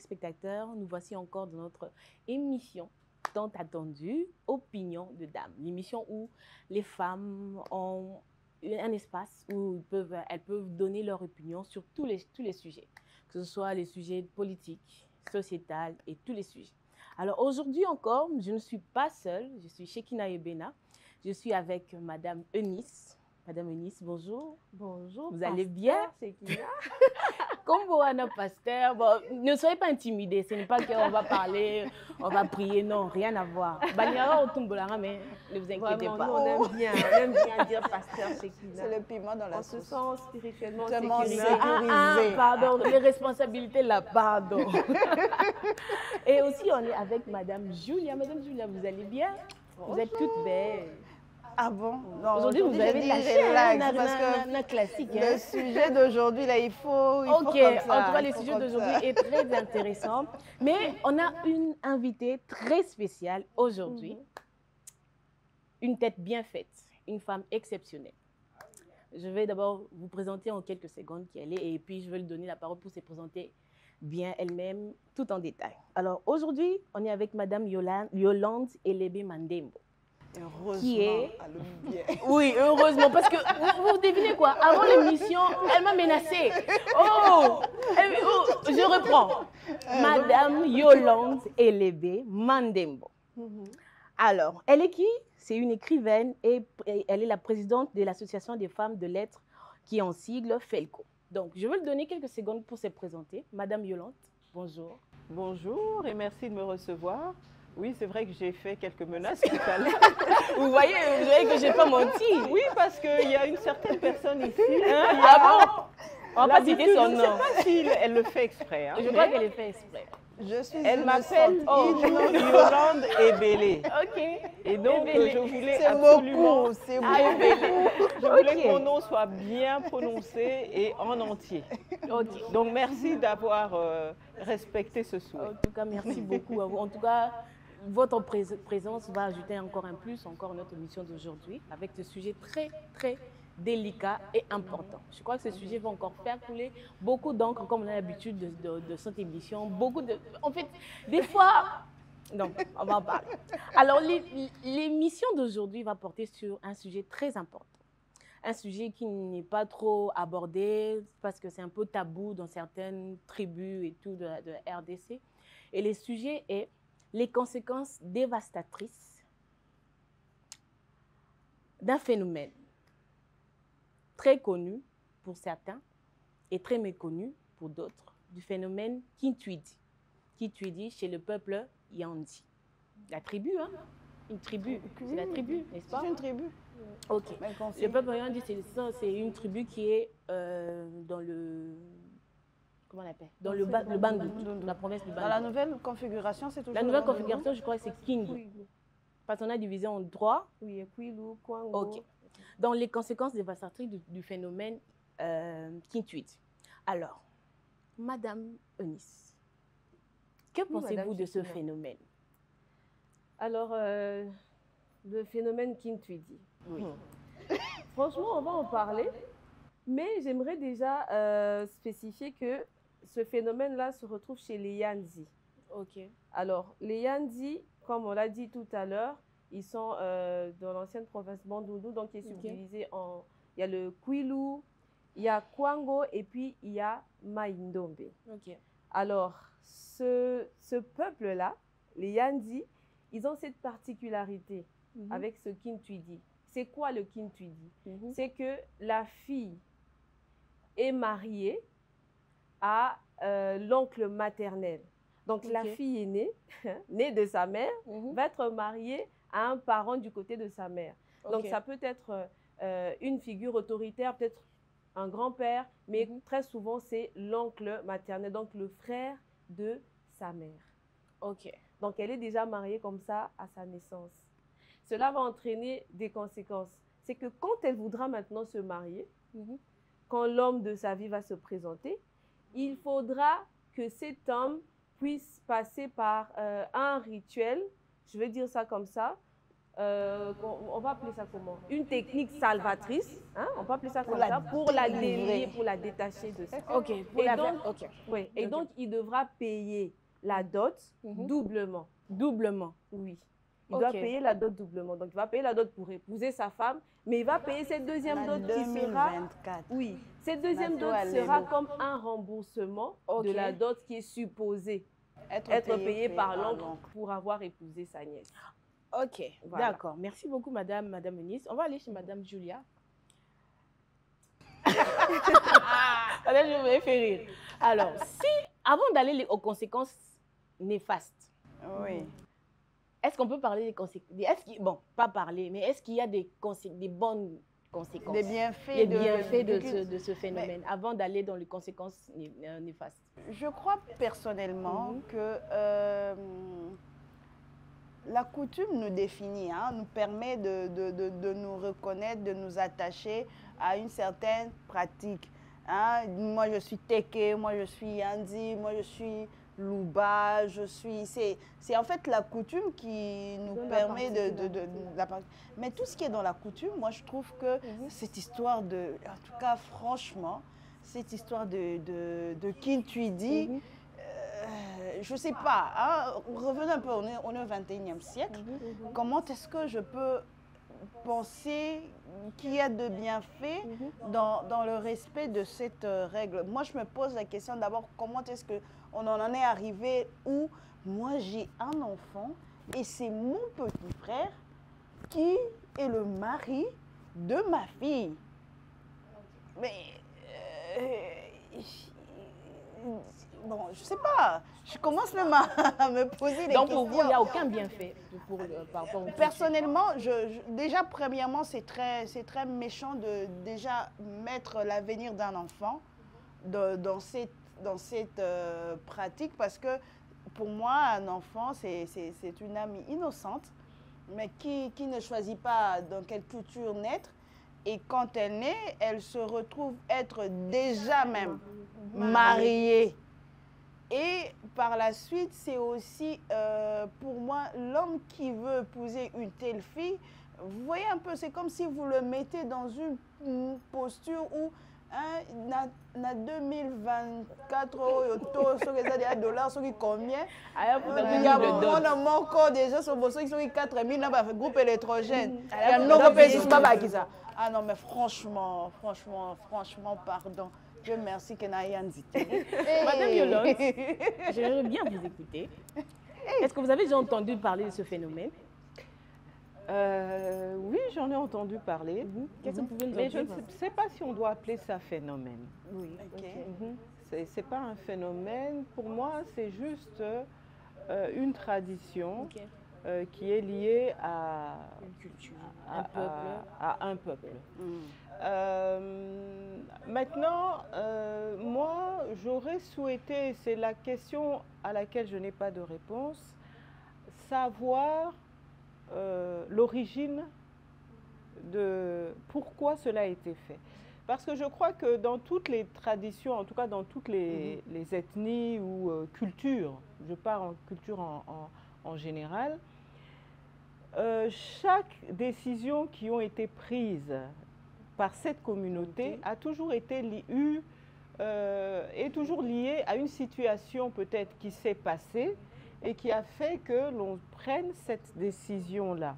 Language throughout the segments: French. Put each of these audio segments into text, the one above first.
téléspectateurs, nous voici encore dans notre émission tant attendue, Opinion de Dames. L'émission où les femmes ont un espace où elles peuvent donner leur opinion sur tous les sujets, que ce soit les sujets politiques, sociétals et tous les sujets. Alors aujourd'hui encore, je ne suis pas seule, je suis Shekina Ebena, je suis avec Madame Eunice. Madame Eunice, bonjour. Bonjour. Vous allez bien? Shekina. Comme Boana Pasteur, bon, ne soyez pas intimidés, ce n'est pas qu'on va parler, on va prier, non, rien à voir. Banyara au Tumbolanga, mais ne vous inquiétez Vraiment, pas. nous, on aime bien dire pasteur Shekina. C'est le piment dans la On se sauce. sent spirituellement Sécurisé. Pardon, les responsabilités là, pardon. Et aussi, on est avec Madame Julia. Madame Julia, vous allez bien? Vous êtes toute belle. Ah bon? Aujourd'hui, vous avez dit lâché relax, parce un classique. le sujet d'aujourd'hui, là, il faut Ok, comme ça, en tout cas, il le faut sujet comme d'aujourd'hui ça. est très intéressant. Mais on a une invitée très spéciale aujourd'hui. Une tête bien faite, une femme exceptionnelle. Je vais d'abord vous présenter en quelques secondes qui elle est et puis je vais lui donner la parole pour se présenter bien elle-même, tout en détail. Alors aujourd'hui, on est avec Madame Yolande Elebe Mandembo. Heureusement, Qui est... elle aime bien. Oui, heureusement, parce que vous devinez quoi? Avant l'émission, elle m'a menacée. Oh, je reprends. Madame Yolande Elebe Mandembo. Alors, elle est qui? C'est une écrivaine et elle est la présidente de l'association des femmes de lettres qui est en sigle FELCO. Donc, je vais lui donner quelques secondes pour se présenter. Madame Yolande, bonjour. Bonjour et merci de me recevoir. Oui, c'est vrai que j'ai fait quelques menaces tout à l'heure. Vous voyez que je n'ai pas menti. Oui, parce qu'il y a une certaine personne ici. Ah bon? On va pas citer son Je ne nom. sais pas si elle le fait exprès. Hein, Je crois qu'elle est fait exprès. Je suis elle m'appelle innocente. Yolande Ebele. Ok. Et donc, Ebele. je voulais C'est absolument... beaucoup, c'est Ah, beaucoup. Ebele. Je voulais Ok. que mon nom soit bien prononcé et en entier. Ok. Donc, merci d'avoir respecté ce souhait. En tout cas, merci beaucoup à vous. En tout cas, votre présence va ajouter encore un plus, encore notre émission d'aujourd'hui, avec ce sujet très, très délicat et important. Je crois que ce sujet va encore faire couler beaucoup d'encre, comme on a l'habitude de cette émission. En fait, des fois... Non, on va en parler. Alors, l'émission d'aujourd'hui va porter sur un sujet très important. Un sujet qui n'est pas trop abordé parce que c'est un peu tabou dans certaines tribus et tout de la RDC. Et le sujet est les conséquences dévastatrices d'un phénomène très connu pour certains et très méconnu pour d'autres, du phénomène Kintwidi. Kintwidi chez le peuple Yandi. La tribu, hein? Une tribu, c'est la tribu, n'est-ce pas? C'est une tribu. Ok. Mais qu'on sait. Le peuple Yandi, c'est une tribu qui est dans le... Comment on appelle? Dans le Bandou, la province du Bandou. Dans la nouvelle configuration, c'est toujours La nouvelle le Bandou. configuration, je crois que c'est Kingu. Parce qu'on a divisé en trois. Oui, Kwilu, Kwango. Ok. Dans les conséquences dévastatrices du phénomène Kintwidi. Alors, Madame Eunice, que pensez-vous Madame de ce Shekina. phénomène? Alors, le phénomène Kintwidi. Oui. Franchement, on va en parler, mais j'aimerais déjà spécifier que ce phénomène-là se retrouve chez les Yandi. Ok. Alors, les Yandi, comme on l'a dit tout à l'heure, ils sont dans l'ancienne province Bandundu, donc qui est subdivisé en... Il y a le Kwilu, il y a Kwango et puis il y a Maindombe. Ok. Alors, ce peuple-là, les Yandi, ils ont cette particularité avec ce Kintwidi. C'est quoi le Kintwidi? C'est que la fille est mariée à l'oncle maternel. Donc, la fille est née, née de sa mère, va être mariée à un parent du côté de sa mère. Donc, ça peut être une figure autoritaire, peut-être un grand-père, mais très souvent, c'est l'oncle maternel, donc le frère de sa mère. Ok. Donc, elle est déjà mariée comme ça à sa naissance. Cela va entraîner des conséquences. C'est que quand elle voudra maintenant se marier, quand l'homme de sa vie va se présenter, il faudra que cet homme puisse passer par un rituel, je vais dire ça comme ça, on va appeler ça comment? Une technique salvatrice, hein? On peut appeler ça comme la ça, pour la délivrer. délier, pour la détacher de ça. Ok, pour Et la donc, faire. Ok. oui, et Ok. donc, il devra payer la dot doublement. Doublement. Oui. Il doit Ok. payer la dot doublement. Donc, il va payer la dot pour épouser sa femme, mais il va payer cette deuxième dot qui sera... 2024. Oui, cette deuxième Nato dot à sera l'élo. comme un remboursement de Ok. la dot qui est supposée être payée par l'oncle pour avoir épousé sa nièce. Ok, Voilà. d'accord. Merci beaucoup, Madame Eunice. On va aller chez Madame Julia. Madame, je me fais rire. Alors, avant d'aller aux conséquences néfastes, Oui. est-ce qu'on peut parler des conséquences? Bon, pas parler, mais est-ce qu'il y a des bonnes conséquences? Des bienfaits, Les bienfaits du- de ce phénomène, avant d'aller dans les conséquences néfastes. Je crois personnellement que la coutume nous définit, hein, nous permet de nous reconnaître, de nous attacher à une certaine pratique. Hein. Moi, je suis Teke, moi, je suis Yandi, moi, je suis Louba, je suis... C'est en fait la coutume qui nous permet Mais tout ce qui est dans la coutume, moi, je trouve que cette histoire de... En tout cas, franchement, cette histoire de Kintuidi, je ne sais pas, hein, revenons un peu, on est au 21e siècle. Comment est-ce que je peux penser qu'il y a de bienfaits dans le respect de cette règle? Moi, je me pose la question d'abord, comment est-ce qu'on en est arrivé où moi, j'ai un enfant et c'est mon petit frère qui est le mari de ma fille. Mais... bon, je sais pas. Je commence même à me poser des questions. Donc, pour vous, il n'y a aucun bienfait par rapport au Personnellement, déjà, premièrement, c'est très méchant de déjà mettre l'avenir d'un enfant dans cette pratique parce que pour moi, un enfant, c'est une âme innocente, mais qui ne choisit pas dans quelle culture naître. Et quand elle naît, elle se retrouve être déjà même mariée. Et par la suite, c'est aussi pour moi l'homme qui veut épouser une telle fille. Vous voyez un peu, c'est comme si vous le mettez dans une posture où na 2024 auto so que ça des dollars so qui combien il y a mon encore déjà sur bosso qui sont 4000 dans le groupe électrogène il y a non pas baba qui ça. Ah non mais franchement pardon. Dieu merci que n'a rien dit. Madame Yolande, j'aimerais bien vous écouter. Est-ce que vous avez déjà entendu parler de ce phénomène? Oui, j'en ai entendu parler. Qu'est-ce que vous pouvez nous Mais en je ne dire? sais pas si on doit appeler ça phénomène. Oui. C'est pas un phénomène. Pour moi, c'est juste une tradition qui est liée à une culture, un peuple. Maintenant, moi, j'aurais souhaité, c'est la question à laquelle je n'ai pas de réponse, savoir l'origine de pourquoi cela a été fait. Parce que je crois que dans toutes les traditions, en tout cas dans toutes les ethnies ou cultures, je parle en culture en général, chaque décision qui ont été prises par cette communauté a toujours été est toujours liée à une situation peut-être qui s'est passée et qui a fait que l'on prenne cette décision-là.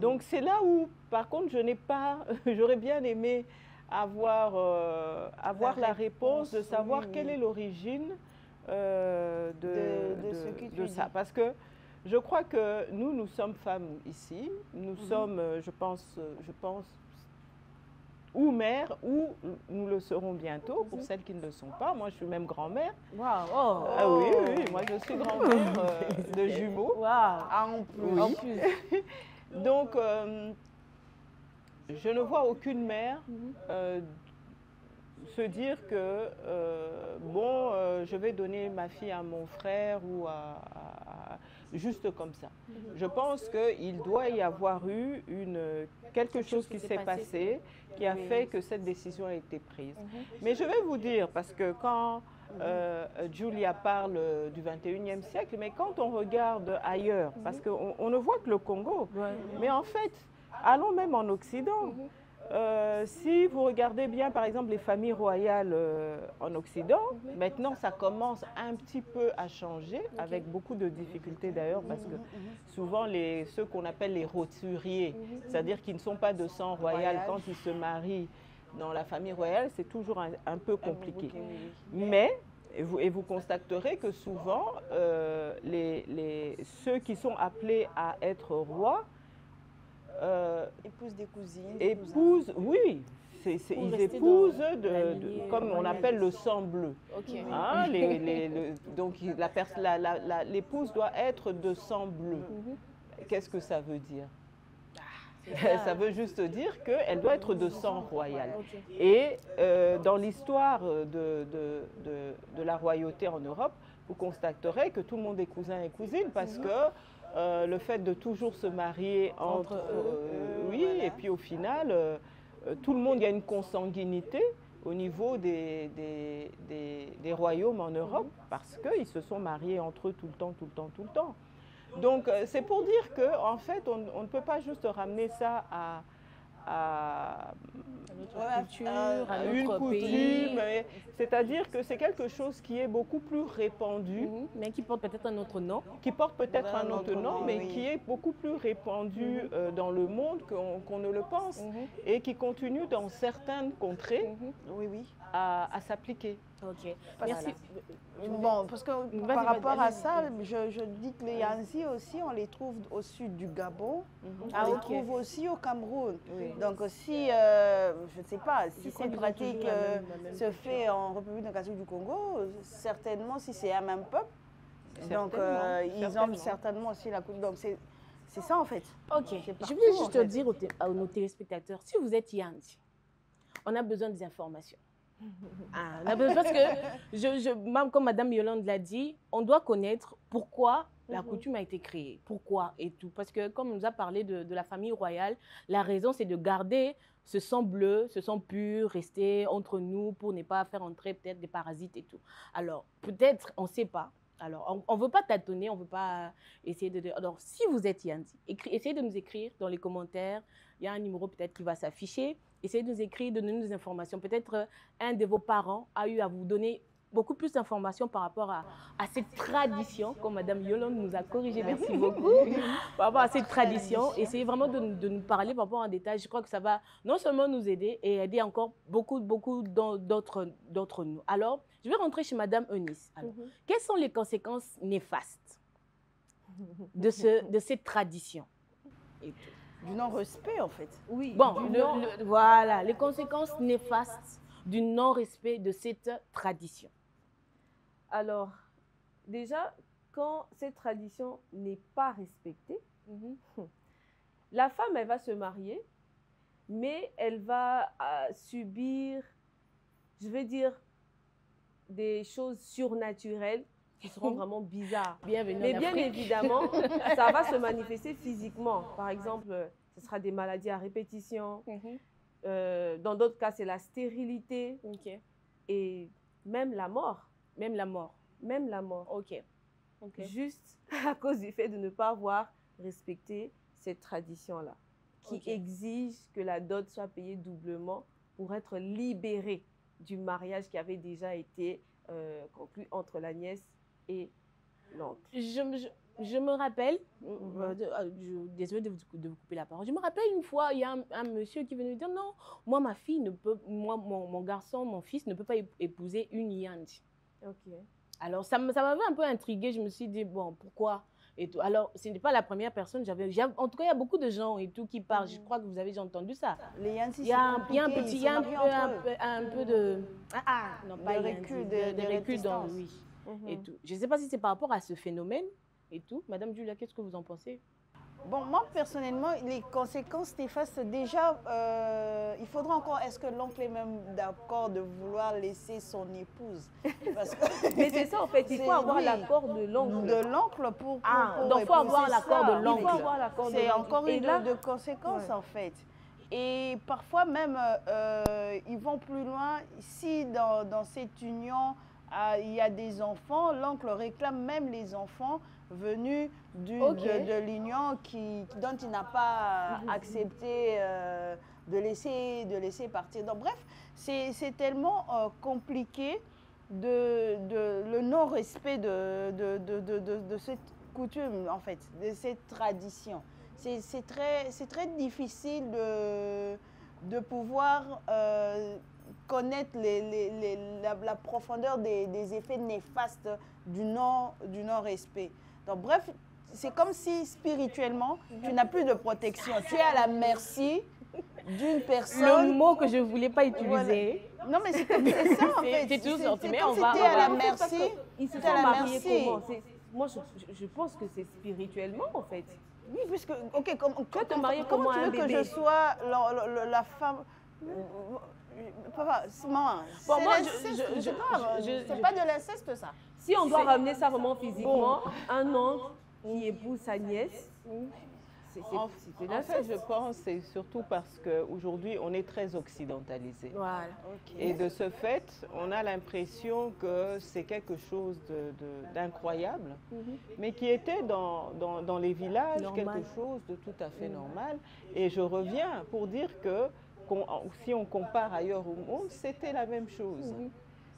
Donc c'est là où, par contre, je n'ai pas, j'aurais bien aimé avoir la réponse de savoir quelle est l'origine de ça. Parce que je crois que nous sommes femmes ici, nous sommes, je pense, ou mères, ou nous le serons bientôt, pour celles qui ne le sont pas. Moi, je suis même grand-mère. Wow. Ah oui, moi, je suis grand-mère de jumeaux. Wow. Ah, en plus. Oui. Donc, je ne vois aucune mère se dire que, je vais donner ma fille à mon frère ou juste comme ça. Je pense qu'il doit y avoir eu quelque chose qui s'est passé, qui a fait que cette décision a été prise. Mais je vais vous dire, parce que quand Julia parle du 21e siècle, mais quand on regarde ailleurs, parce qu'on ne voit que le Congo, mais en fait, allons même en Occident. Si vous regardez bien, par exemple, les familles royales en Occident, maintenant, ça commence un petit peu à changer, avec beaucoup de difficultés d'ailleurs, parce que souvent, ceux qu'on appelle les roturiers, c'est-à-dire qui ne sont pas de sang royal, quand ils se marient dans la famille royale, c'est toujours un peu compliqué. Mais, et vous constaterez que souvent, ceux qui sont appelés à être rois, épousent des cousines. Épousent, oui, ils épousent comme on appelle le sang bleu. Hein, donc l'épouse doit être de sang bleu. Qu'est-ce que ça veut dire? Ça veut juste dire qu'elle doit être de sang royal. Et dans l'histoire de la royauté en Europe, vous constaterez que tout le monde est cousin et cousine parce que le fait de toujours se marier entre eux, oui, et puis au final, tout le monde, il y a une consanguinité au niveau des royaumes en Europe parce qu'ils se sont mariés entre eux tout le temps. Donc, c'est pour dire qu'en fait, on ne peut pas juste ramener ça à notre culture, à une notre pays. coutume, c'est-à-dire que c'est quelque chose qui est beaucoup plus répandu. Mais qui porte peut-être un autre nom. Qui porte peut-être un autre nom, mais qui est beaucoup plus répandu dans le monde qu'on ne le pense et qui continue dans certaines contrées à s'appliquer. Ok, merci. Bon, parce que par rapport à ça, je dis que les Yanzi aussi, on les trouve au sud du Gabon, on les trouve aussi au Cameroun. Donc si, je ne sais pas, si cette pratique se fait en République démocratique du Congo, certainement si c'est un même peuple, donc ils ont certainement aussi la coutume. Donc c'est ça en fait. Ok, je voulais juste te dire à nos téléspectateurs, si vous êtes Yanzi, on a besoin des informations. Parce que, comme Madame Yolande l'a dit, on doit connaître pourquoi la coutume a été créée, pourquoi et tout. Parce que comme on nous a parlé de la famille royale, la raison c'est de garder ce sang bleu, ce sang pur, rester entre nous pour ne pas faire entrer peut-être des parasites et tout. Alors, peut-être, on ne sait pas. Alors, on ne veut pas tâtonner, on ne veut pas essayer de... Alors, si vous êtes Yanzi, essayez de nous écrire dans les commentaires. Il y a un numéro peut-être qui va s'afficher. Essayez de nous écrire, de nous donner des informations. Peut-être un de vos parents a eu à vous donner beaucoup plus d'informations par rapport à cette tradition, comme Madame Yolande nous a corrigé, merci beaucoup, par rapport à cette tradition. Essayez vraiment de nous parler par rapport en détail. Je crois que ça va non seulement nous aider et aider encore beaucoup d'autres nous. Alors, je vais rentrer chez Madame Eunice. Alors, quelles sont les conséquences néfastes de cette tradition et tout? Du non-respect, en fait. Oui. Bon, voilà, les conséquences néfastes du non-respect de cette tradition. Alors, déjà, quand cette tradition n'est pas respectée, la femme, elle va se marier, mais elle va subir, je vais dire, des choses surnaturelles qui seront vraiment bizarres. Bienvenue mais en bien Afrique. évidemment, ça va se manifester physiquement. Par exemple, ce sera des maladies à répétition. Dans d'autres cas, c'est la stérilité. Et même la mort. Même la mort. Même la mort. Ok. Juste à cause du fait de ne pas avoir respecté cette tradition-là, qui exige que la dot soit payée doublement pour être libérée du mariage qui avait déjà été conclu entre la nièce et l'oncle. Je me rappelle, désolée de vous couper la parole, je me rappelle une fois, il y a un monsieur qui venait me dire non, moi ma fille ne peut, mon garçon, mon fils ne peut pas épouser une Yanzi. Alors ça m'avait un peu intriguée, je me suis dit bon, pourquoi et tout. Alors ce n'est pas la première personne, en tout cas il y a beaucoup de gens et tout qui parlent, je crois que vous avez déjà entendu ça. Les Yanzi, il y a un peu de recul dans lui et tout. Je ne sais pas si c'est par rapport à ce phénomène et tout. Madame Julia, qu'est-ce que vous en pensez? Bon, moi, personnellement, les conséquences néfastes, déjà, il faudra encore, est-ce que l'oncle est même d'accord de vouloir laisser son épouse? Parce que mais c'est ça, en fait, il faut avoir l'accord de l'oncle. De l'oncle pour donc il faut avoir l'accord de l'oncle. C'est encore une de conséquences, en fait. Et parfois même, ils vont plus loin. Si dans cette union, il y a des enfants, l'oncle réclame même les enfants venus de l'union dont il n'a pas accepté de laisser partir. Donc bref, c'est tellement compliqué le non-respect de cette coutume, en fait, de cette tradition. C'est très difficile de pouvoir connaître la profondeur des effets néfastes du non-respect. Donc bref, c'est comme si spirituellement, tu n'as plus de protection. Tu es à la merci d'une personne. Le mot que je ne voulais pas utiliser. Voilà. Non, mais c'est ça en fait. J'ai toujours sorti, mais on va... Tu es à la merci. Ils se sont mariés comment? Moi, je pense que c'est spirituellement en fait. Oui, puisque, ok, comment tu veux que je sois la femme... Papa, maman, bon, moi, c'est pas de l'inceste, ça. Si on doit ramener ça vraiment physiquement, un oncle qui épouse sa nièce, en fait, je pense que c'est surtout parce qu'aujourd'hui, on est très occidentalisé. Voilà. Et de ce fait, on a l'impression que c'est quelque chose d'incroyable, mais qui était dans les villages quelque chose de tout à fait normal. Et je reviens pour dire que si on compare ailleurs au monde, c'était la même chose.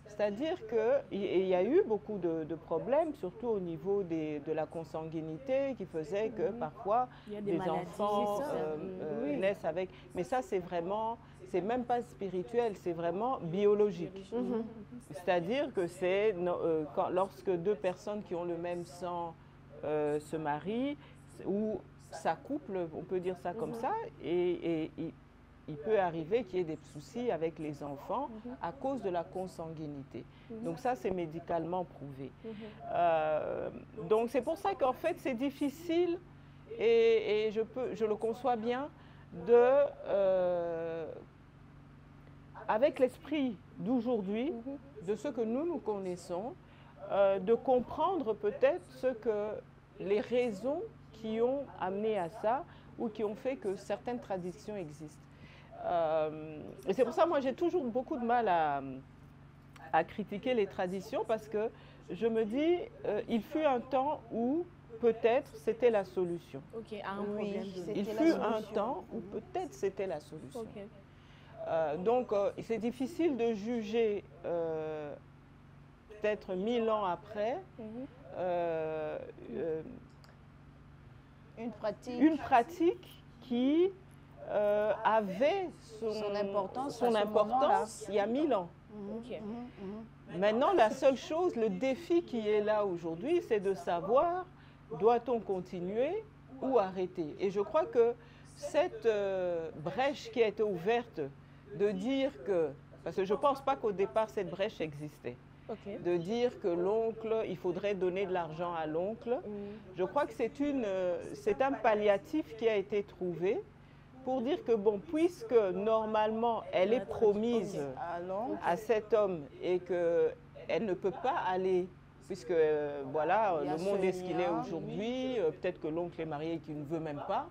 C'est-à-dire qu'il y a eu beaucoup de problèmes, surtout au niveau de la consanguinité, qui faisait que parfois des enfants naissent avec... Mais ça, c'est vraiment, c'est même pas spirituel, c'est vraiment biologique. C'est-à-dire que c'est lorsque deux personnes qui ont le même sang se marient, ou s'accouplent, on peut dire ça comme ça, et il peut arriver qu'il y ait des soucis avec les enfants à cause de la consanguinité. Donc ça, c'est médicalement prouvé. Donc c'est pour ça qu'en fait, c'est difficile, et je le conçois bien, avec l'esprit d'aujourd'hui, de ce que nous connaissons, de comprendre peut-être les raisons qui ont amené à ça ou qui ont fait que certaines traditions existent. Et c'est pour ça, moi, j'ai toujours beaucoup de mal à critiquer les traditions parce que je me dis, il fut un temps où peut-être c'était la solution. Ok, à un problème. Il fut un temps où peut-être c'était la solution. Donc, c'est difficile de juger peut-être 1000 ans après une pratique qui avait son importance il y a 1000 ans. Maintenant, la seule chose, le défi qui est là aujourd'hui, c'est de savoir, doit-on continuer ou arrêter? Et je crois que cette brèche qui a été ouverte de dire que, parce que je ne pense pas qu'au départ cette brèche existait, de dire que l'oncle, il faudrait donner de l'argent à l'oncle, je crois que c'est un palliatif qui a été trouvé pour dire que, bon, puisque normalement elle est promise à cet homme et qu'elle ne peut pas aller, puisque voilà, le monde est ce qu'il est aujourd'hui, peut-être que l'oncle est marié et qu'il ne veut même pas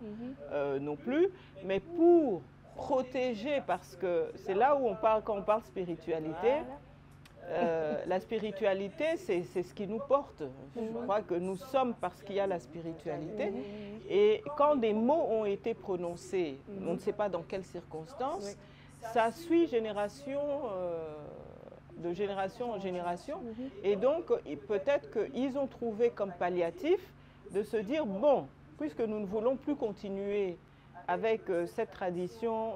non plus, mais pour protéger, parce que c'est là où on parle, quand on parle spiritualité, la spiritualité, c'est ce qui nous porte. Je crois que nous sommes parce qu'il y a la spiritualité. Et quand des mots ont été prononcés, on ne sait pas dans quelles circonstances, ça suit de génération en génération. Et donc, peut-être qu'ils ont trouvé comme palliatif de se dire, bon, puisque nous ne voulons plus continuer avec cette tradition,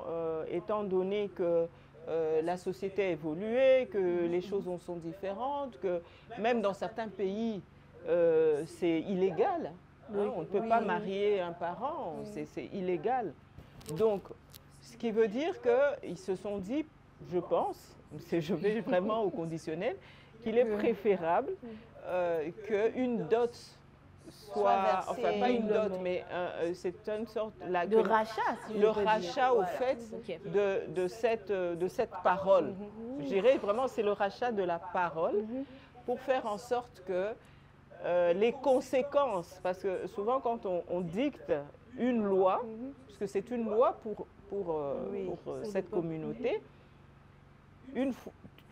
étant donné que la société a évolué, que les choses sont différentes, que même dans certains pays, c'est illégal. On ne peut pas marier un parent, c'est illégal. Donc, ce qui veut dire qu'ils se sont dit, je pense, je vais vraiment au conditionnel, qu'il est préférable qu'une dot soit enfin pas une dot, mais c'est une sorte de rachat, si le rachat au fait de cette parole. Je dirais vraiment c'est le rachat de la parole pour faire en sorte que les conséquences, parce que souvent quand on dicte une loi, puisque c'est une loi pour cette communauté,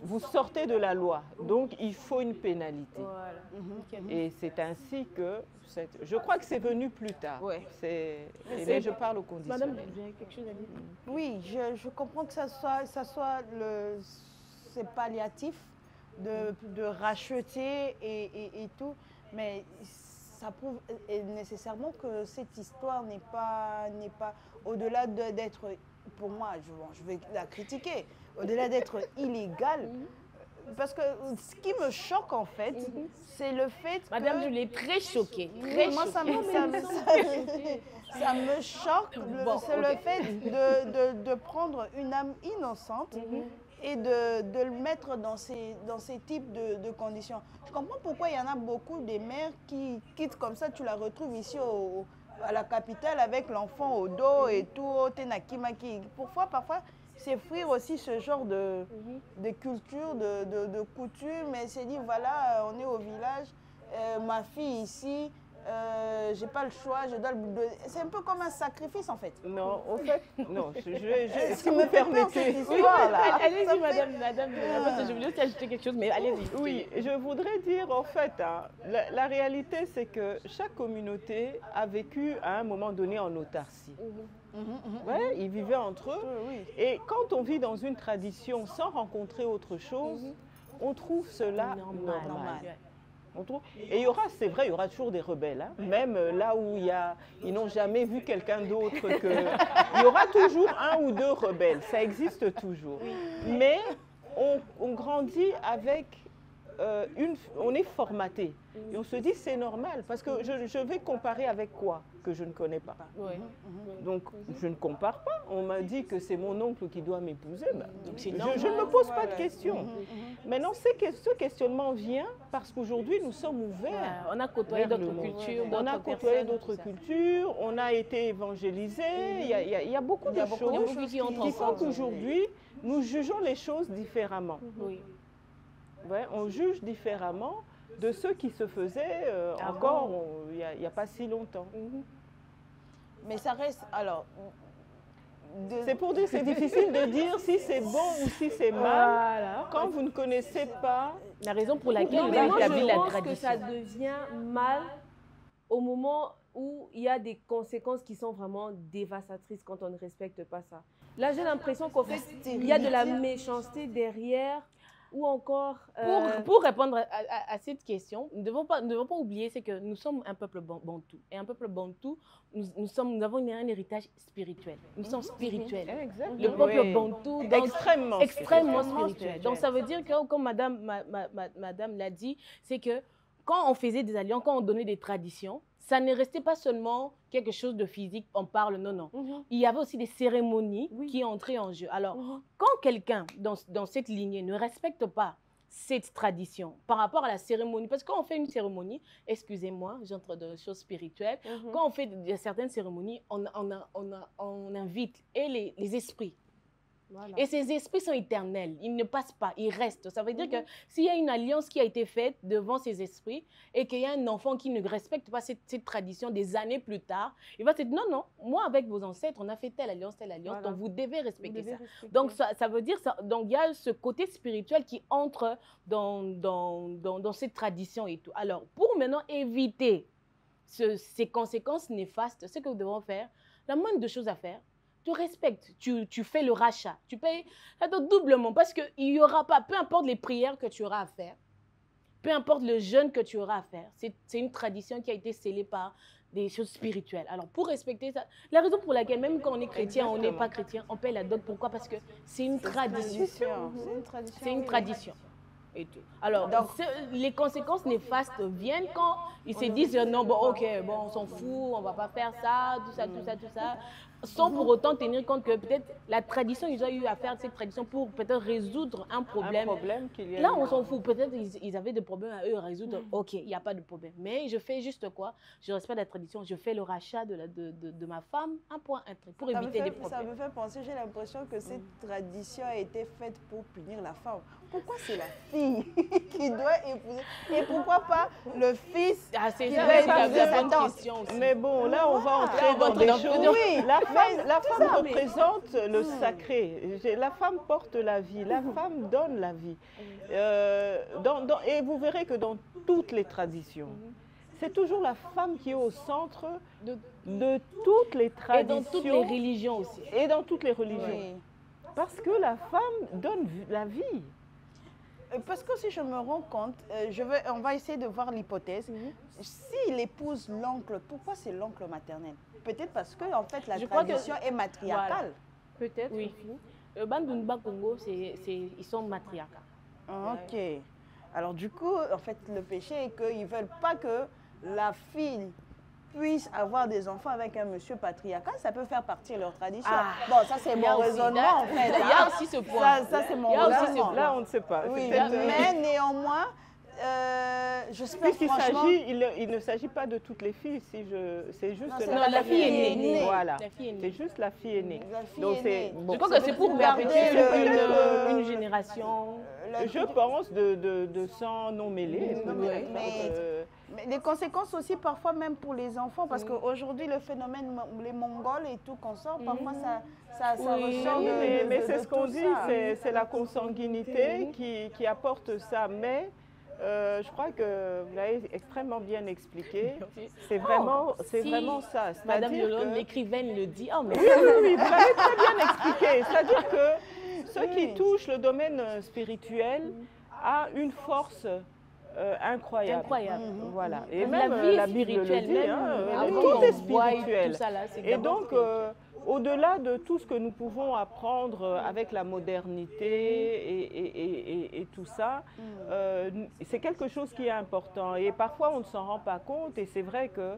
vous sortez de la loi, donc il faut une pénalité. Voilà. Et c'est ainsi que, je crois que c'est venu plus tard. Ouais. Mais je parle au conditionnel. Madame, vous avez quelque chose à dire? Oui, je comprends que c'est palliatif de racheter et tout, mais ça prouve nécessairement que cette histoire n'est pas au-delà d'être, pour moi, je vais la critiquer, au-delà d'être illégale. Parce que ce qui me choque en fait, c'est le fait que... Madame, je l'ai très choquée. Moi, ça me choque, c'est le fait de prendre une âme innocente et de le mettre dans ces types de conditions. Je comprends pourquoi il y en a beaucoup des mères qui quittent comme ça, tu la retrouves ici à la capitale avec l'enfant au dos et tout, tenakimaki. Parfois, c'est fuir aussi ce genre de culture, de coutume, et c'est dit, voilà, on est au village, ma fille ici, j'ai pas le choix, je dois le donner. C'est un peu comme un sacrifice en fait. Non, au fait, non, si vous me permettez. Allez-y, madame, parce que je voulais aussi ajouter quelque chose, mais allez-y. Oui, je voudrais dire en fait, hein, la réalité c'est que chaque communauté a vécu à un moment donné en autarcie. Ouais, ils vivaient entre eux. Et quand on vit dans une tradition sans rencontrer autre chose, on trouve cela normal. Et il y aura, c'est vrai, il y aura toujours des rebelles. Hein. Même là où ils n'ont jamais vu quelqu'un d'autre que... Il y aura toujours un ou deux rebelles, ça existe toujours. Mais on grandit avec... on est formaté. Et on se dit c'est normal, parce que je vais comparer avec quoi que je ne connais pas. Donc je ne compare pas. On m'a dit que c'est mon oncle qui doit m'épouser. Je ne me pose pas de questions. Maintenant, ce questionnement vient parce qu'aujourd'hui nous sommes ouverts. On a côtoyé d'autres cultures. On a côtoyé d'autres cultures, on a été évangélisés. Il y a beaucoup de choses qui font qu'aujourd'hui nous jugeons les choses différemment. Ouais, on juge différemment de ceux qui se faisaient encore il n'y a pas si longtemps. Mais ça reste, alors... C'est pour dire, c'est difficile de dire si c'est bon ou si c'est mal quand vous ne connaissez pas la raison pour laquelle on a établi la tradition. Je pense que ça devient mal au moment où il y a des conséquences qui sont vraiment dévastatrices quand on ne respecte pas ça. Là, j'ai l'impression qu'en fait, il y a de la méchanceté derrière. Ou encore... Pour répondre à cette question, nous ne devons pas oublier, c'est que nous sommes un peuple bantou. Et un peuple bantou, nous avons un héritage spirituel. Nous sommes spirituels. Le peuple bantou, extrêmement spirituel. Donc ça veut dire que, comme madame l'a dit, c'est que quand on faisait des alliances, quand on donnait des traditions, ça ne restait pas seulement quelque chose de physique, on parle, non. Il y avait aussi des cérémonies qui entraient en jeu. Alors, quand quelqu'un dans cette lignée ne respecte pas cette tradition par rapport à la cérémonie, parce que quand on fait une cérémonie, excusez-moi, j'entre dans les choses spirituelles, quand on fait certaines cérémonies, on invite les esprits. Voilà. Et ces esprits sont éternels, ils ne passent pas, ils restent. Ça veut dire que s'il y a une alliance qui a été faite devant ces esprits et qu'il y a un enfant qui ne respecte pas cette tradition des années plus tard, il va se dire non, moi avec vos ancêtres, on a fait telle alliance, donc vous devez respecter ça. Donc ça veut dire, donc il y a ce côté spirituel qui entre dans cette tradition et tout. Alors pour maintenant éviter ces conséquences néfastes, ce que nous devons faire, la moindre de choses à faire, tu respectes, tu fais le rachat, tu payes doublement parce qu'il n'y aura pas, peu importe les prières que tu auras à faire, peu importe le jeûne que tu auras à faire, c'est une tradition qui a été scellée par des choses spirituelles. Alors pour respecter ça, la raison pour laquelle même quand on est chrétien, on n'est pas chrétien, on paye la dot, pourquoi? Parce que c'est une tradition. C'est une tradition. Et tout. Alors, donc, les conséquences néfastes viennent quand ils se disent non, on s'en fout, on ne va pas faire ça, tout ça, sans pour autant tenir compte que peut-être la tradition, ils ont eu à faire cette tradition pour peut-être résoudre un problème. Là, on s'en fout, peut-être ils avaient des problèmes à eux à résoudre, ok, il n'y a pas de problème. Mais je fais juste quoi? Je respecte la tradition, je fais le rachat de ma femme, un point, un trait, pour éviter des problèmes. Ça me fait penser, j'ai l'impression que cette tradition a été faite pour punir la femme. Pourquoi c'est la fille fille qui doit épouser. Et pourquoi pas le fils Ah, c'est qui ça, doit c'est épouser la sa bonne tante. question aussi. Mais bon, là, on va entrer Là, on va dans entrer des dans choses. plusieurs- Oui, La femme mais- représente le sacré. La femme porte la vie. La femme donne la vie. Et vous verrez que dans toutes les traditions, c'est toujours la femme qui est au centre de toutes les Et traditions. dans toutes les religions aussi. Et dans toutes les religions. Oui. Parce que la femme donne la vie. Parce que si je me rends compte, on va essayer de voir l'hypothèse. S'il épouse l'oncle, pourquoi c'est l'oncle maternel? Peut-être parce que en fait, la Je crois que- tradition est matriarcale. Peut-être. Oui. Le Bandunba Congo, ils sont matriarcats. Ok. Alors du coup, en fait, le péché est qu'ils ne veulent pas que la fille puisse avoir des enfants avec un monsieur patriarcal. Ça peut faire partie de leur tradition. Ah. Bon, ça c'est Il y a mon aussi- raisonnement en fait. Il y a aussi ce point. Ça c'est mon Il y a aussi ce raisonnement. point. Là, on ne sait pas. Oui, C'est peut-être, mais néanmoins, j'espère franchement... il ne s'agit pas de toutes les filles, c'est juste Non, c'est Non, la fille est née. Voilà, La fille est née. c'est juste la fille est née. La fille Donc est c'est née. bon. Je crois que c'est pour garder perpétuer le- une génération. Je pense de sang non mêlé. Mais les conséquences aussi parfois même pour les enfants, parce qu'aujourd'hui le phénomène, les Mongols et tout qu'on sort, parfois ça Oui, ressort de Mais de c'est ce qu'on tout dit, ça. c'est la consanguinité qui apporte ça. Mais je crois que vous l'avez extrêmement bien expliqué. C'est vraiment ça. Madame C'est-à-dire Yolande, que- l'écrivaine, le dit. Oh, mais Oui, vous l'avez très bien expliqué. C'est-à-dire que ceux qui touchent le domaine spirituel a une force incroyable. incroyable. Voilà. Et La même vie la Bible le spirituelle, dit, même hein, avant tout est qu'on voie spirituel. tout ça là, c'est Et d'abord donc, spirituel. au-delà de tout ce que nous pouvons apprendre avec la modernité et tout ça, c'est quelque chose qui est important. Et parfois, on ne s'en rend pas compte. Et c'est vrai que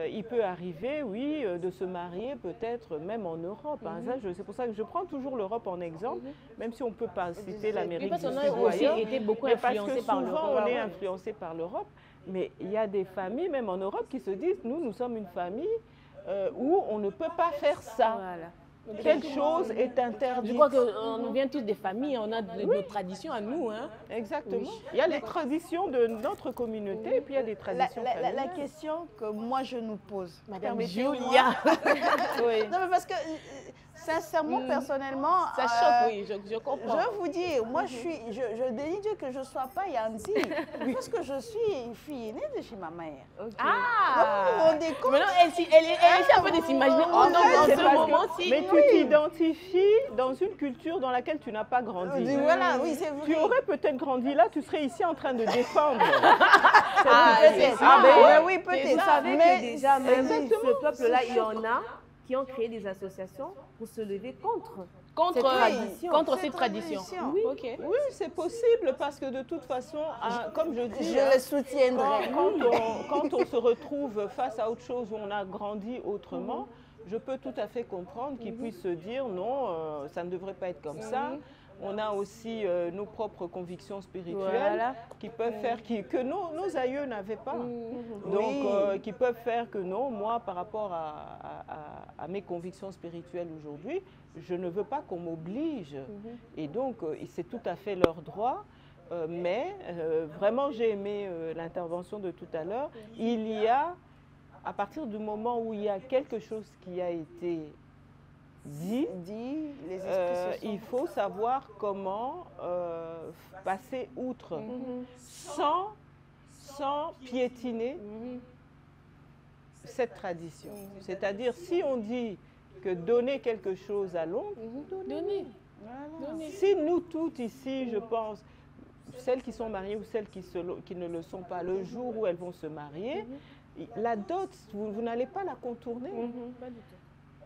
il peut arriver, oui, de se marier peut-être même en Europe. Hein. Ça, c'est pour ça que je prends toujours l'Europe en exemple, même si on ne peut pas citer l'Amérique Oui, parce du qu'on Sud a ou aussi ailleurs. été beaucoup Mais parce que influencés par souvent, l'Europe. on est influencé par l'Europe. Mais il y a des familles, même en Europe, qui se disent, nous sommes une famille où on ne peut pas faire ça. Voilà. Telle chose est interdite. Je crois qu'on vient tous des familles, on a nos traditions à nous. Hein. Exactement. Il y a les traditions de notre communauté et puis il y a des traditions La familiales. question que moi je nous pose, Madame permettez-moi- Julia. Oui. Non mais parce que sincèrement, personnellement, Ça choque, oui, je je comprends. vais vous dire, moi je dénie Dieu que je ne sois pas Yanzi, parce que je suis une fille aînée de chez ma mère. Vous vous rendez compte? Maintenant, elle essaie un peu de s'imaginer. Oh non, fait, dans c'est ce parce que- moment-ci. Mais tu t'identifies dans une culture dans laquelle tu n'as pas grandi. Voilà, oui, c'est Tu vrai. aurais peut-être grandi là, tu serais ici en train de défendre. Peut-être. Ah, mais oui, peut-être. Vous savez Mais que déjà, même exactement, ce peuple-là, c'est il y en a qui ont créé des associations pour se lever contre. Contre Cette tradition. contre Cette cette tradition. tradition. Oui, ok. Oui, c'est possible parce que de toute façon, comme je dis, Je le soutiendrai. quand on se retrouve face à autre chose où on a grandi autrement, je peux tout à fait comprendre qu'ils puissent se dire non, ça ne devrait pas être comme ça. On a aussi nos propres convictions spirituelles Voilà. qui peuvent faire que nos aïeux n'avaient pas. Donc, Oui. qui peuvent faire que non, moi, par rapport à mes convictions spirituelles aujourd'hui, je ne veux pas qu'on m'oblige. Et donc, c'est tout à fait leur droit. Mais vraiment, j'ai aimé l'intervention de tout à l'heure. Il y a, à partir du moment où il y a quelque chose qui a été dit, Les esprits se sont- il faut savoir comment passer outre sans piétiner cette tradition. C'est-à-dire, si on dit que donner quelque chose à l'oncle, Donnez. si nous toutes ici, je pense, celles qui sont mariées ou celles qui ne le sont pas, le jour où elles vont se marier, la dot, vous n'allez pas la contourner. Pas du tout.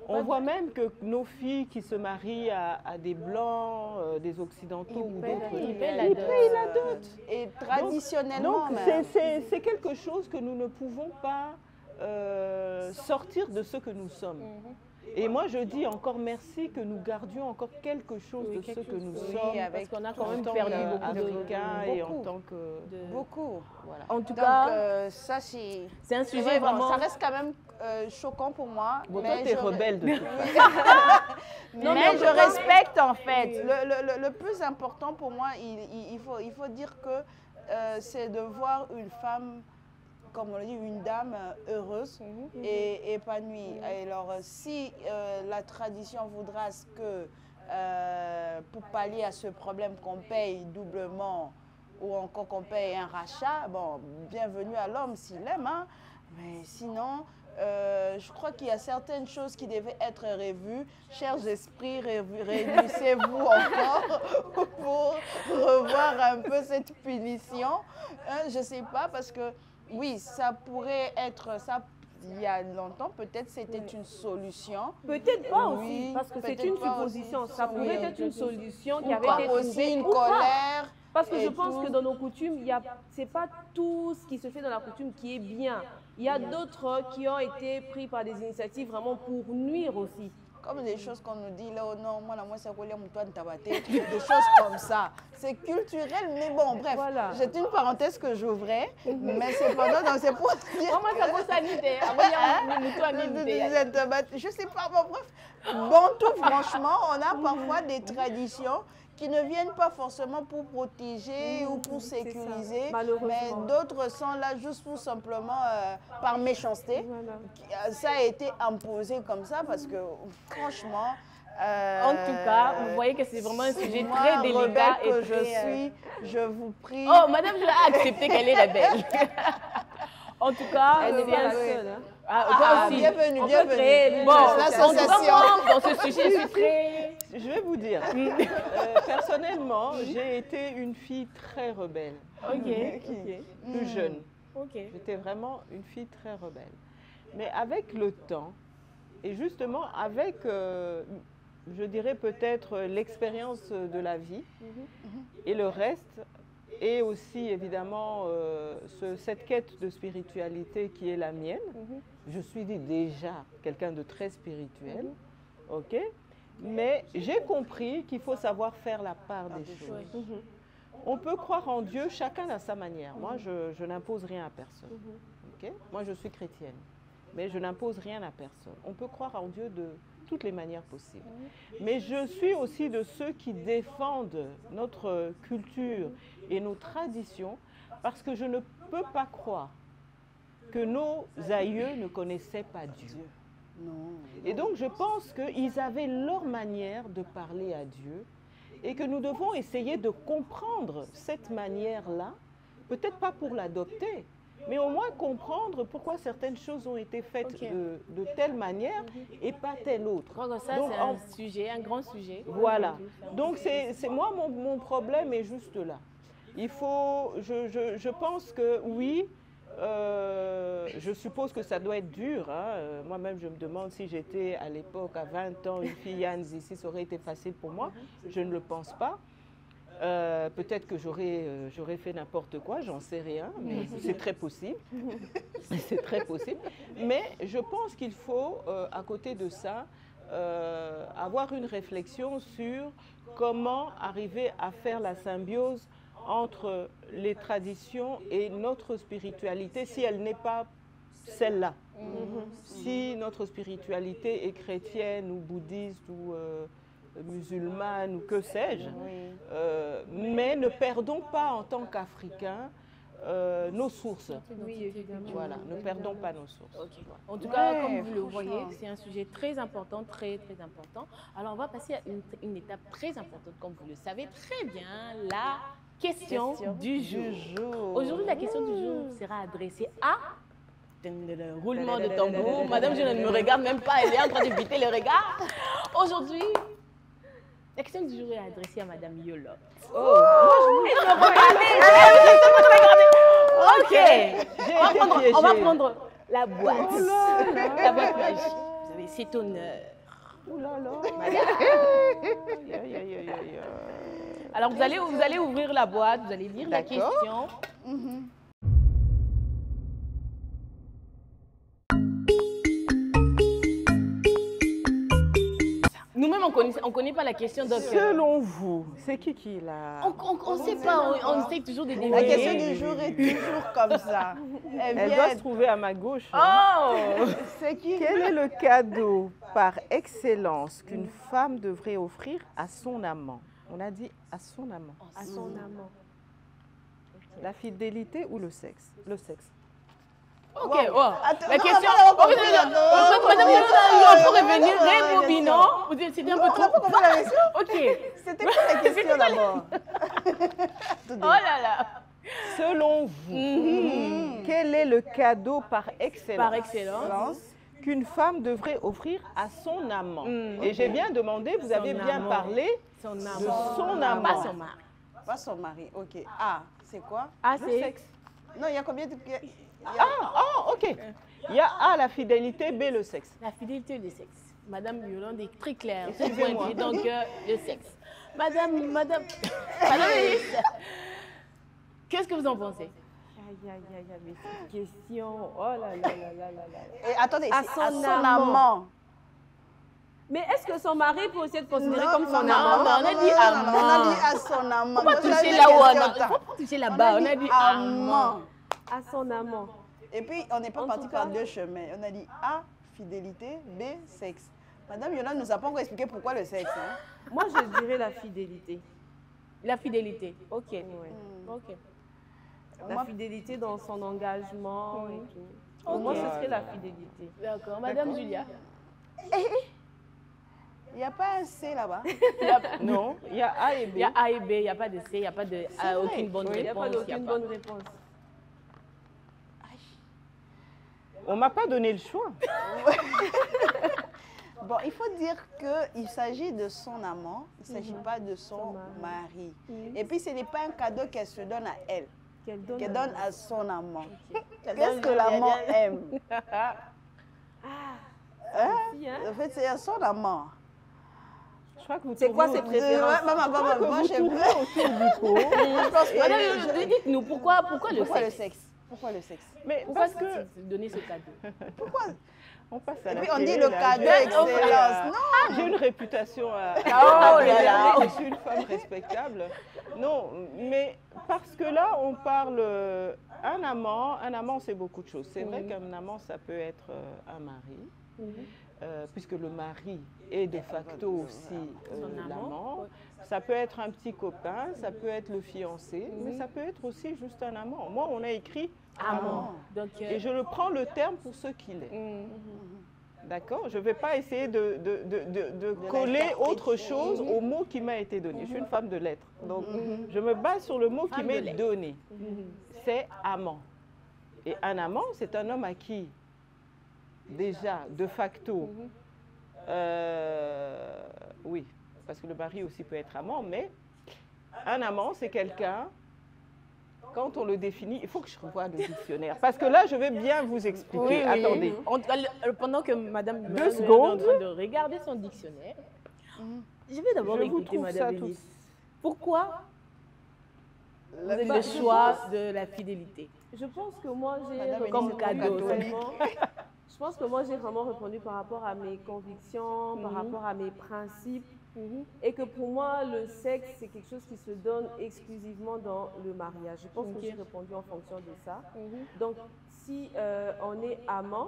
On voit même que nos filles qui se marient à des blancs, des occidentaux ou d'autres, ils ils paient la payent dot. la dot. Et traditionnellement, Donc même. c'est quelque chose que nous ne pouvons pas sortir de ce que nous sommes. Et moi je dis encore merci que nous gardions encore quelque chose de ce que nous sommes Oui, avec Parce qu'on a en quand même tant perdu beaucoup qu'Africains et en beaucoup. tant que... Beaucoup. Voilà. En tout Donc, cas, ça, c'est c'est un c'est sujet vrai, bon, vraiment... ça reste quand même choquant pour moi. Bon, toi, t'es rebelle de tout. Mais je respecte en fait. Le plus important pour moi, il faut dire que c'est de voir une femme, comme on le dit, une dame heureuse et épanouie. Alors, si la tradition voudra que, pour pallier à ce problème, qu'on paye doublement ou encore qu'on paye un rachat, bon, bienvenue à l'homme s'il aime, hein. Mais sinon, je crois qu'il y a certaines choses qui devaient être revues. Chers esprits, réunissez-vous encore pour revoir un peu cette punition. Je ne sais pas, parce que oui, ça pourrait être ça. Il y a longtemps, peut-être c'était une solution. Peut-être pas Oui, aussi, parce que c'est peut-être une pas supposition. aussi. Ça Oui. pourrait être une solution qui Ou avait pas été aussi trouvée, une ou pas. colère. Parce que je et pense tout. que dans nos coutumes, c'est pas tout ce qui se fait dans la coutume qui est bien. Il y a d'autres qui ont été pris par des initiatives vraiment pour nuire aussi. Comme des choses qu'on nous dit là, oh non, moi, ça collait mon toit de tabaté, des choses comme ça. C'est culturel, mais bon, bref. Voilà. C'est une parenthèse que j'ouvrais, mais cependant, donc c'est pour dire. Moi, ça vaut ça l'idée. Je sais pas, bon, bref. Bon, tout franchement, on a parfois des traditions qui ne viennent pas forcément pour protéger ou pour sécuriser, mais d'autres sont là juste pour simplement par méchanceté. Voilà. Ça a été imposé comme ça parce que franchement... En tout cas, vous voyez que c'est vraiment un sujet moi, très délicat. rebelle Et que très, je suis, je vous prie... Oh, madame, je l'ai accepté qu'elle est rebelle. En tout cas, Elle n'est c'est pas la un... seule. Hein. Toi aussi. Bienvenue, On peut créer bienvenue. une Bon, l'association. dans ce sujet, je suis très... Je vais vous dire, personnellement, j'ai été une fille très rebelle, Ok. plus jeune. Ok. J'étais vraiment une fille très rebelle. Mais avec le temps, et justement avec, je dirais peut-être l'expérience de la vie et le reste, et aussi évidemment cette quête de spiritualité qui est la mienne, je suis déjà quelqu'un de très spirituel, ok? Mais j'ai compris qu'il faut savoir faire la part des choses. On peut croire en Dieu, chacun à sa manière. Moi, je n'impose rien à personne. Okay? Moi, je suis chrétienne, mais je n'impose rien à personne. On peut croire en Dieu de toutes les manières possibles. Mais je suis aussi de ceux qui défendent notre culture et nos traditions parce que je ne peux pas croire que nos aïeux ne connaissaient pas Dieu. Non. Et donc, je pense qu'ils avaient leur manière de parler à Dieu et que nous devons essayer de comprendre cette manière-là, peut-être pas pour l'adopter, mais au moins comprendre pourquoi certaines choses ont été faites de telle manière et pas telle autre. Je crois que ça, Donc, c'est un sujet, un grand sujet. Voilà. Donc, c'est moi, mon problème est juste là. Il faut, je pense que oui, je suppose que ça doit être dur. Hein. Moi-même, je me demande si j'étais à l'époque, à 20 ans, une fille Yann ici, ça aurait été facile pour moi. Je ne le pense pas. Peut-être que j'aurais fait n'importe quoi, j'en sais rien, mais c'est très possible. C'est très possible. Mais je pense qu'il faut, à côté de ça, avoir une réflexion sur comment arriver à faire la symbiose entre les traditions et notre spiritualité, si elle n'est pas celle-là. Si notre spiritualité est chrétienne ou bouddhiste ou musulmane ou que sais-je, mais ne perdons pas en tant qu'Africains nos sources. Oui, évidemment. Voilà, ne perdons pas nos sources. Okay. En tout cas, comme vous le voyez, c'est un sujet très important, très important. Alors, on va passer à une étape très importante, comme vous le savez très bien, la question du jour. Aujourd'hui, la question du jour sera adressée à... Le roulement de tambour. Madame, je ne me regarde même pas, elle est en train d'éviter le regard. Aujourd'hui, la question du jour est adressée à Madame Yolot. Oh, Ok, on va prendre la boîte. La boîte magique. Vous avez cet honneur. Oh là là. Alors, vous allez ouvrir la boîte, vous allez lire la question. Nous-mêmes, nous-mêmes, on connaît pas la question. Donc, selon vous, c'est qui l'a... On ne sait pas, on essaie toujours de La dévoiler. question du jour est toujours comme ça. Elle doit se trouver à ma gauche. Oh C'est qui? Quel est le cadeau par excellence qu'une femme devrait offrir à son amant? On a dit à son amant. À son amant. La fidélité ou le sexe? Le sexe. Ok, oh. Attends, La non, question. on va pas Madame, comprendre. il faut revenir, rebobinons. C'était un peu On n'a pas trop. compris la question. Ok. C'était quoi la question d'abord? Oh là là. Selon vous, quel est le cadeau par excellence, Par excellence. qu'une femme devrait offrir à son amant? Et j'ai bien demandé, vous avez bien amant. parlé Son de amant. son amant. Pas son mari. Pas son mari, ok. Ah, c'est quoi? Ah, Le c'est. sexe. Non, il y a combien de... Ok. Il y a A, la fidélité, B, le sexe. La fidélité du sexe. Madame Yolande est très claire. Excusez-moi. Pointée, donc, le sexe. Madame Elise, qu'est-ce que vous en pensez? Aïe, aïe, aïe, mais cette question. Oh là là là là là là. Et attendez, À c'est à son son amant. amant. Mais est-ce que son mari peut aussi être considéré Non, comme non, son non, amant? non, on a dit amant. On a dit à son amant. Faut pas Moi, toucher j'avais là où une on question, a. attends. Faut pas toucher là-bas. On a dit amant. À son amant. Et puis, on n'est pas En parti tout par cas- deux chemins. On a dit A, fidélité, B, sexe. Madame Yolande nous a pas encore expliqué pourquoi le sexe. Hein. Moi, je dirais la fidélité. La fidélité. Ok. Ouais. Ok. La Moi- fidélité dans son engagement et tout. Pour Ok. moi, ce serait la fidélité. D'accord. Madame Julia. Il n'y a pas un C là-bas. Non, il y a A et B. Il y a A et B, il n'y a pas de C, il n'y a pas de aucune bonne Il n'y a réponse. pas d'aucune bonne réponse. On m'a pas donné le choix. Bon, il faut dire qu'il s'agit de son amant, il ne s'agit pas de son mari. Et puis, ce n'est pas un cadeau qu'elle se donne à elle, Qu'elle donne. qu'elle donne à son amant. Qu'est-ce que l'amant aime? Si, hein. En fait, c'est à son amant. Je crois que vous C'est quoi tournez ses autour- préférences? Maman, moi, vous j'aime tournez autour du pot. Je pense que Madame, je- dites-nous pourquoi le Pourquoi le sexe? sexe? Pourquoi le sexe? Mais Pourquoi parce que donner ce cadeau? Pourquoi? on passe à Et la puis on télé, dit le là. cadeau J'ai- excellence. Non, J'ai une réputation à... Oh là là. Je suis une femme respectable. Non, mais parce que là, on parle... un amant, c'est beaucoup de choses. C'est vrai qu'un amant, ça peut être un mari, puisque le mari est de facto aussi Son amant. l'amant. Ça peut être un petit copain, ça peut être le fiancé, mais ça peut être aussi juste un amant. Moi, on a écrit Amant. Donc, et je le prends le terme pour ce qu'il est. D'accord? Je ne vais pas essayer de coller l'interpréter. autre chose au mot qui m'a été donné. Je suis une femme de lettres. Donc, je me base sur le mot qui Femme de m'est lettres. donné. C'est amant. Et un amant, c'est un homme à qui, déjà, de facto, oui, parce que le mari aussi peut être amant, mais un amant, c'est quelqu'un, quand on le définit, il faut que je revoie le dictionnaire. Parce que là, je vais bien vous expliquer. Attendez. Pendant que Madame Deux Yolande est secondes. en train de regarder son dictionnaire, je vais d'abord Je vous écouter trouve ça Madame tout- Elise. Pourquoi vous avez Bah, le je choix pense- de la fidélité? Je pense que moi, j'ai Madame Comme Elise est cadeau. catholique. Je pense que moi, j'ai vraiment répondu par rapport à mes convictions, par rapport à mes principes. Et que pour moi, le sexe, c'est quelque chose qui se donne exclusivement dans le mariage. Je pense que j'ai répondu en fonction de ça. Donc, si on est amant,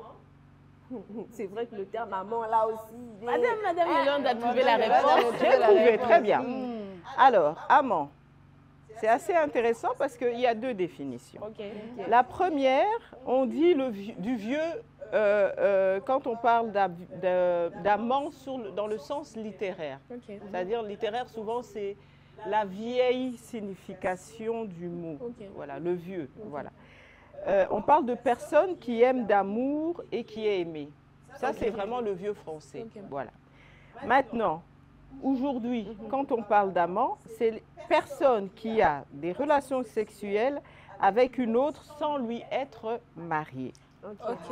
c'est vrai que le terme amant, là aussi, il est... Madame Yolande a trouvé la Madame réponse. Yolande. J'ai trouvé, très bien. Alors, amant, c'est assez intéressant parce qu'il y a deux définitions. Ok. La première, on dit du vieux, quand on parle d'amant dans le sens littéraire. Ok. C'est-à-dire, littéraire, souvent, c'est la vieille signification du mot. Ok. Voilà, le vieux. Voilà. On parle de personne qui aime d'amour et qui est aimée. Ça, c'est vraiment le vieux français. Ok. Voilà. Maintenant, aujourd'hui, quand on parle d'amant, c'est personne qui a des relations sexuelles avec une autre sans lui être mariée. Ok.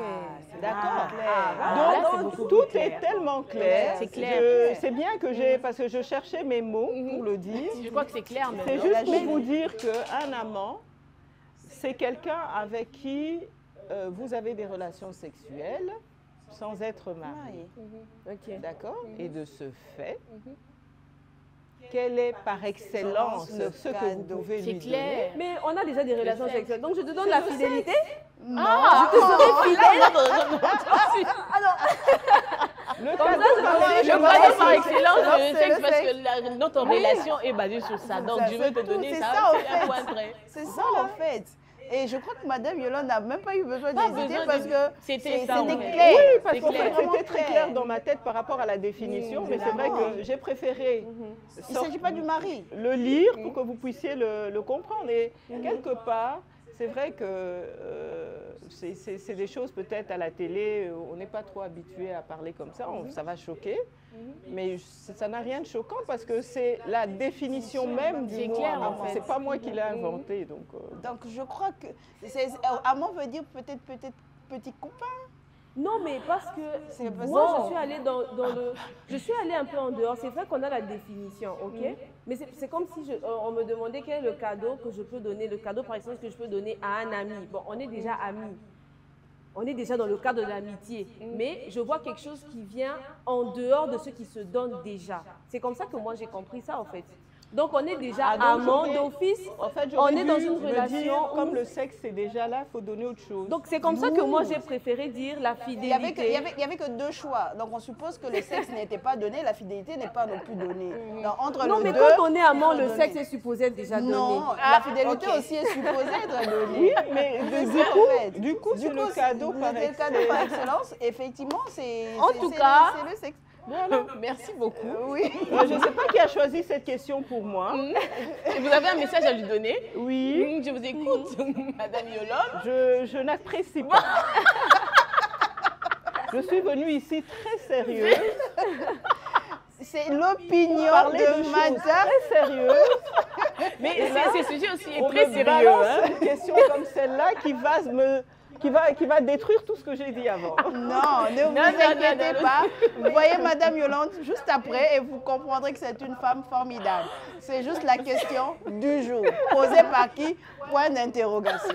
D'accord. là, c'est Donc, beaucoup tout plus clair. est tellement clair. C'est clair. C'est bien que j'ai, parce que je cherchais mes mots pour le dire. Je crois que c'est clair C'est maintenant. juste pour vous dire qu'un amant, c'est quelqu'un avec qui vous avez des relations sexuelles sans être marié. Ok. D'accord? Et de ce fait, quel est par excellence ce que vous pouvez lui C'est donner? clair. Mais on a déjà des relations sexuelles. Donc, je te donne la fidélité. Ah, Je te serai fidèle. Le Comme cadeau, ça, Je je crois que par vais excellence, c'est le sexe, le parce sexe. que notre relation est basée sur ça. Donc, je vais te donner c'est ça. ça, en C'est un fait. point très. C'est ça en fait. Et je crois que Madame Yolande n'a même pas eu besoin Pas d'hésiter besoin parce de- que C'était ça, en fait. clair. Oui, parce C'est qu'en clair. fait, c'était très Vraiment clair clair. dans ma tête par rapport à la définition, mais c'est vrai que j'ai préféré Il ne s'agit pas du mari. le lire pour que vous puissiez le comprendre. Et quelque part, c'est vrai que c'est des choses peut-être à la télé, on n'est pas trop habitué à parler comme ça, ça va choquer. Mais ça n'a rien de choquant parce que c'est la définition même du C'est mot clair, en amant. fait. C'est pas moi qui l'ai inventé. Donc, Donc je crois que amant veut dire peut-être petit copain. Non, mais parce que C'est pas moi, ça. je suis allée dans le... Je suis allée un peu en dehors. C'est vrai qu'on a la définition, ok? Mais c'est comme si on me demandait quel est le cadeau que je peux donner, le cadeau par exemple que je peux donner à un ami. Bon, on est déjà amis. On est déjà dans le cadre de l'amitié. Mais je vois quelque chose qui vient en dehors de ce qui se donne déjà. C'est comme ça que moi, j'ai compris ça, en fait. Donc, on est déjà donc, amants j'aurais- d'office. en fait, On j'aurais est dans dû une me relation dire, où- comme le sexe est déjà là, il faut donner autre chose. Donc, c'est comme ça que moi, j'ai préféré dire la Il y avait fidélité. que deux choix. Donc on suppose que le sexe n'était pas donné, la fidélité n'est pas non plus donnée. Donc entre Non, le mais deux, quand on est amant, il faut le donner. sexe est supposé être déjà donné. Non, la fidélité aussi est supposée être donnée. Oui, mais C'est du ça, en coup, fait. du coup, c'est le cadeau par c'est le cadeau par excellence. Effectivement, c'est En tout cas- c'est le sexe. Voilà, merci beaucoup. Oui. Je ne sais pas qui a choisi cette question pour moi. Et vous avez un message à lui donner? Oui, Je vous écoute, Madame Yolande. je n'apprécie pas. Je suis venue ici très sérieuse, C'est l'opinion parler de de choses madame. très sérieuses. Mais ce sujet aussi est On très me sérieux. balance Hein? une question comme celle-là qui va détruire tout ce que j'ai dit avant. Non, ne vous Non, inquiétez non. pas. Vous voyez Madame Yolande juste après et vous comprendrez que c'est une femme formidable. C'est juste la question du jour. Posée par qui? Point d'interrogation.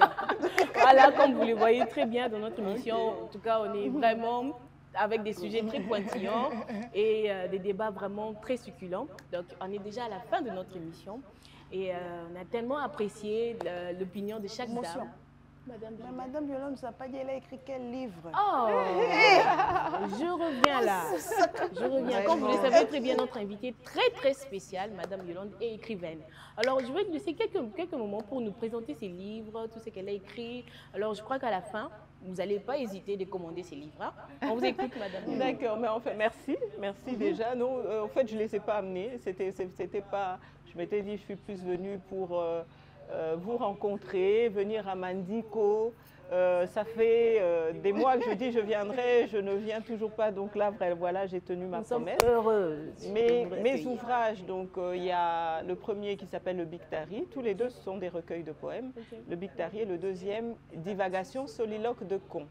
Voilà, comme vous le voyez très bien dans notre émission, en tout cas, on est vraiment avec des sujets très pointillants et des débats vraiment très succulents. Donc, on est déjà à la fin de notre émission et on a tellement apprécié l'opinion de chaque Motion. dame. Madame, Mais Madame Yolande ne sait pas dit elle a écrit quel livre. Oh, je reviens là. Je reviens. Comme vous le savez très bien, notre invitée très spéciale, Madame Yolande, est écrivaine. Alors, je vais lui laisser quelques moments pour nous présenter ses livres, tout ce qu'elle a écrit. Alors, je crois qu'à la fin, vous n'allez pas hésiter de commander ses livres. Hein. On vous écoute, Madame Yolande. D'accord, mais en fait, merci déjà. Non, en fait, je ne les ai pas amenés. C'était pas. Je m'étais dit, je suis plus venue pour vous rencontrer, venir à Mandiko. Ça fait des mois que je dis je viendrai, je ne viens toujours pas. Donc là, voilà, j'ai tenu ma Nous sommes promesse. heureuses. Mes de vous accueillir. ouvrages, donc il y a le premier qui s'appelle le Bictari. Tous les deux, ce sont des recueils de poèmes. Ok. Le Bictari et le deuxième, Divagation soliloque de con.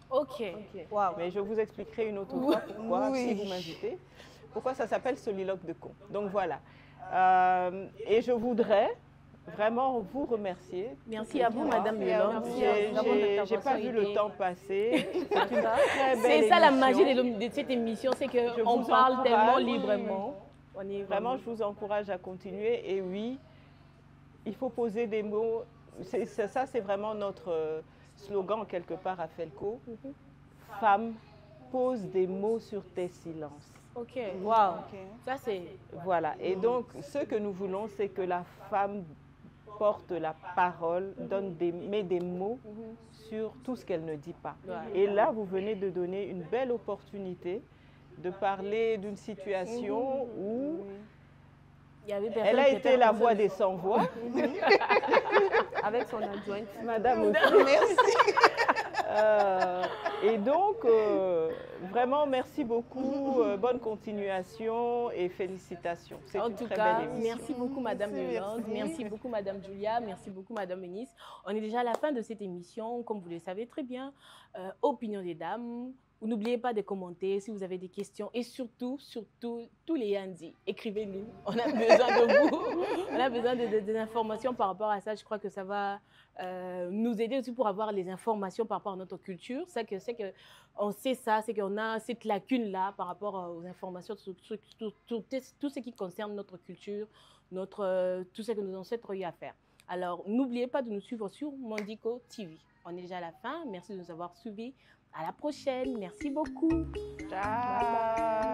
Ok. Waouh. Mais je vous expliquerai une autre fois pourquoi, Oui. si vous m'invitez, pourquoi ça s'appelle soliloque de con. Donc voilà. Et je voudrais vraiment vous remercier. Merci à vous, Madame Yolande. J'ai pas vu le temps passer. C'est une très belle C'est ça la magie émission. de cette émission, c'est Je qu'on vous parle encourage. tellement librement. On est Vraiment, je vous encourage à continuer. Et oui, il faut poser des mots. Ça, c'est vraiment notre slogan quelque part à Felco. Femme, pose des mots sur tes silences. Ok. Waouh. Ça, c'est. Voilà. Et donc, ce que nous voulons, c'est que la femme porte la parole, met des mots sur tout ce qu'elle ne dit pas. Voilà. Et là, vous venez de donner une belle opportunité de parler d'une situation où Il y avait elle a été la voix des sans-voix, Avec son adjointe. madame aussi. Merci. Et donc, vraiment, merci beaucoup, bonne continuation et félicitations. C'est En une tout très cas, belle émission. merci beaucoup Madame Yolande, merci beaucoup Madame Julia, merci beaucoup Madame Eunice. On est déjà à la fin de cette émission, comme vous le savez très bien. Opinion des dames, N'oubliez pas de commenter si vous avez des questions. Et surtout, tous les Yandi, écrivez-nous. On a besoin de vous. On a besoin des informations par rapport à ça. Je crois que ça va nous aider aussi pour avoir les informations par rapport à notre culture. C'est que on sait ça, c'est qu'on a cette lacune-là par rapport aux informations, tout ce qui concerne notre culture, tout ce que nos ancêtres ont eu à faire. Alors, n'oubliez pas de nous suivre sur Mondico TV. On est déjà à la fin. Merci de nous avoir suivis. À la prochaine. Merci beaucoup. Ciao.